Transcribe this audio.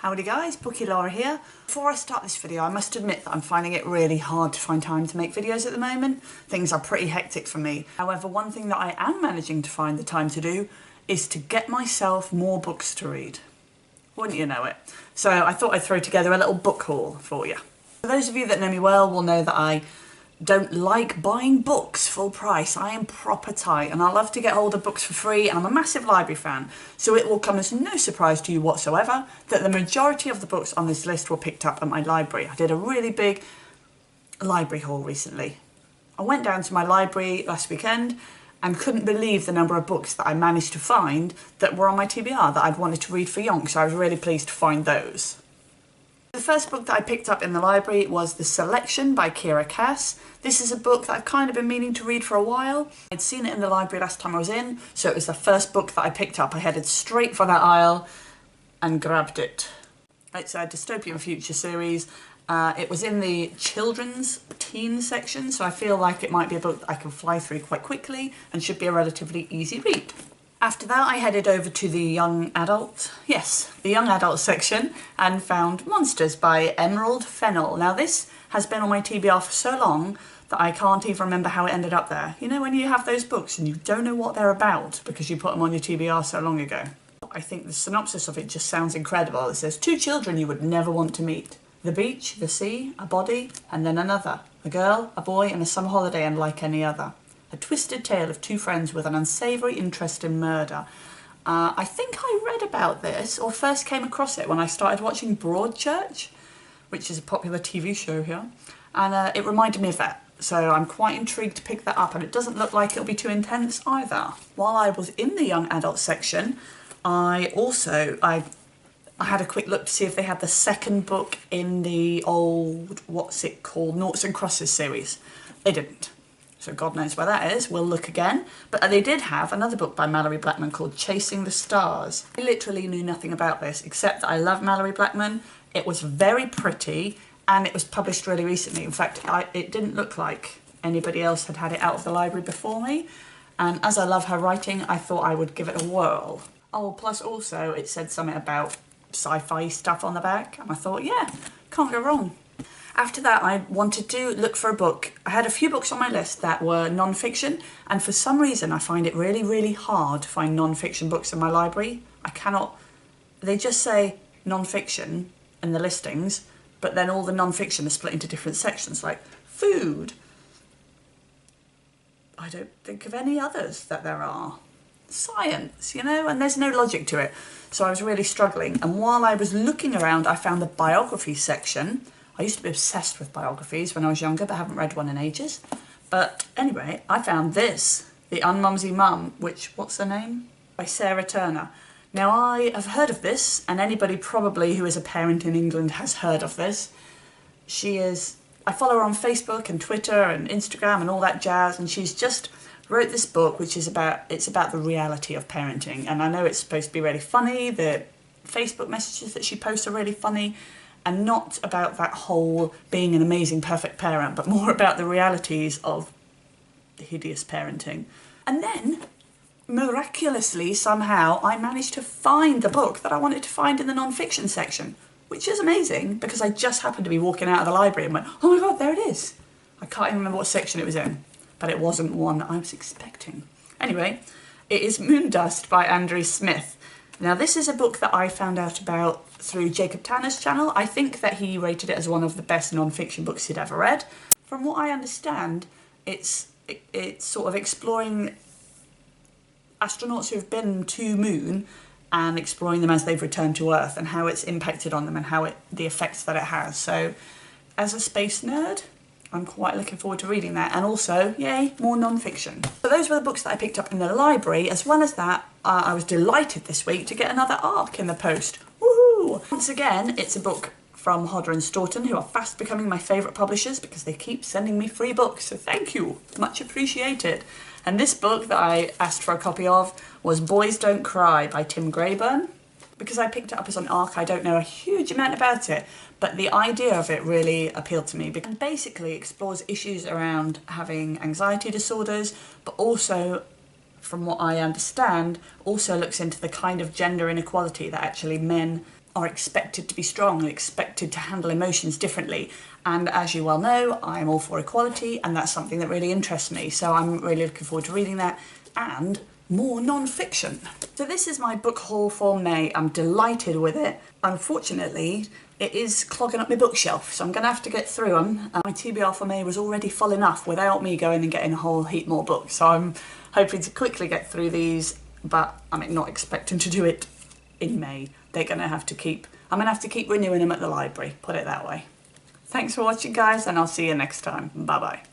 Howdy guys, Laura here. Before I start this video, I must admit that I'm finding it really hard to find time to make videos at the moment. Things are pretty hectic for me. However, one thing that I am managing to find the time to do is to get myself more books to read. Wouldn't you know it? So I thought I'd throw together a little book haul for you. For those of you that know me well will know that I don't like buying books full price. I am proper tight and I love to get hold of books for free, and I'm a massive library fan, so it will come as no surprise to you whatsoever that the majority of the books on this list were picked up at my library. I did a really big library haul recently. I went down to my library last weekend and couldn't believe the number of books that I managed to find that were on my TBR that I'd wanted to read for yonks, so I was really pleased to find those. The first book that I picked up in the library was The Selection by Kiera. This is a book that I've kind of been meaning to read for a while. I'd seen it in the library last time I was in, so it was the first book that I picked up. I headed straight for that aisle and grabbed it. It's a dystopian future series. It was in the children's teen section, so I feel like it might be a book that I can fly through quite quickly and should be a relatively easy read. After that, I headed over to the young adult section and found Monsters by Fennell. Now this has been on my TBR for so long that I can't even remember how it ended up there. You know when you have those books and you don't know what they're about because you put them on your TBR so long ago? I think the synopsis of it just sounds incredible. It says, 2 children you would never want to meet. The beach, the sea, a body, and then another. A girl, a boy, and a summer holiday unlike any other. A twisted tale of 2 friends with an unsavoury interest in murder. I think I read about this, or first came across it when I started watching Broadchurch, which is a popular TV show here, and it reminded me of that. So I'm quite intrigued to pick that up, and it doesn't look like it'll be too intense either. While I was in the young adult section, I had a quick look to see if they had the second book in the old, what's it called, Noughts and Crosses series. They didn't. So God knows where that is, we'll look again. But they did have another book by Malorie Blackman called Chasing the Stars. I literally knew nothing about this, except that I love Malorie Blackman. It was very pretty, and it was published really recently. In fact, it didn't look like anybody else had had it out of the library before me. And as I love her writing, I thought I would give it a whirl. Oh, plus also it said something about sci-fi stuff on the back, and I thought, yeah, can't go wrong. After that, I wanted to look for a book. I had a few books on my list that were non-fiction, and for some reason I find it really, really hard to find non-fiction books in my library. They just say non-fiction in the listings, but then all the non-fiction is split into different sections, like food. I don't think of any others that there are. Science, you know, and there's no logic to it. So I was really struggling, and while I was looking around, I found the biography section. I used to be obsessed with biographies when I was younger, but haven't read one in ages. But anyway, I found this, The Unmumsy Mum, what's the name? By Sarah Turner. Now I have heard of this, and anybody probably who is a parent in England has heard of this. I follow her on Facebook and Twitter and Instagram and all that jazz, and she's just wrote this book which is about the reality of parenting. And I know it's supposed to be really funny, the Facebook messages that she posts are really funny, and not about that whole being an amazing perfect parent, but more about the realities of hideous parenting. And then, miraculously, somehow, I managed to find the book that I wanted to find in the non-fiction section, which is amazing because I just happened to be walking out of the library and went, oh my God, there it is. I can't even remember what section it was in, but it wasn't one that I was expecting. Anyway, it is Moondust by Andrew Smith. Now this is a book that I found out about through Jacob Tanner's channel. I think that he rated it as one of the best non-fiction books he'd ever read. From what I understand, it's sort of exploring astronauts who've been to Moon and exploring them as they've returned to Earth and how it's impacted on them and the effects that it has. So as a space nerd, I'm quite looking forward to reading that, and also, yay, more non-fiction. So those were the books that I picked up in the library. As well as that, I was delighted this week to get another ARC in the post. Woohoo! Once again, it's a book from Hodder and Stoughton, who are fast becoming my favourite publishers because they keep sending me free books, so thank you, much appreciated. And this book that I asked for a copy of was Boys Don't Cry by Tim Grayburn. Because I picked it up as an ARC, I don't know a huge amount about it, but the idea of it really appealed to me. And basically explores issues around having anxiety disorders, but also, from what I understand, also looks into the kind of gender inequality that actually men are expected to be strong and expected to handle emotions differently. And as you well know, I'm all for equality, and that's something that really interests me. So I'm really looking forward to reading that and more non-fiction. So this is my book haul for May. I'm delighted with it. Unfortunately, it is clogging up my bookshelf, so I'm going to have to get through them. My TBR for May was already full enough without me going and getting a whole heap more books. So I'm hoping to quickly get through these, but I'm not expecting to do it in May. I'm going to have to keep renewing them at the library, put it that way. Thanks for watching, guys, and I'll see you next time. Bye bye.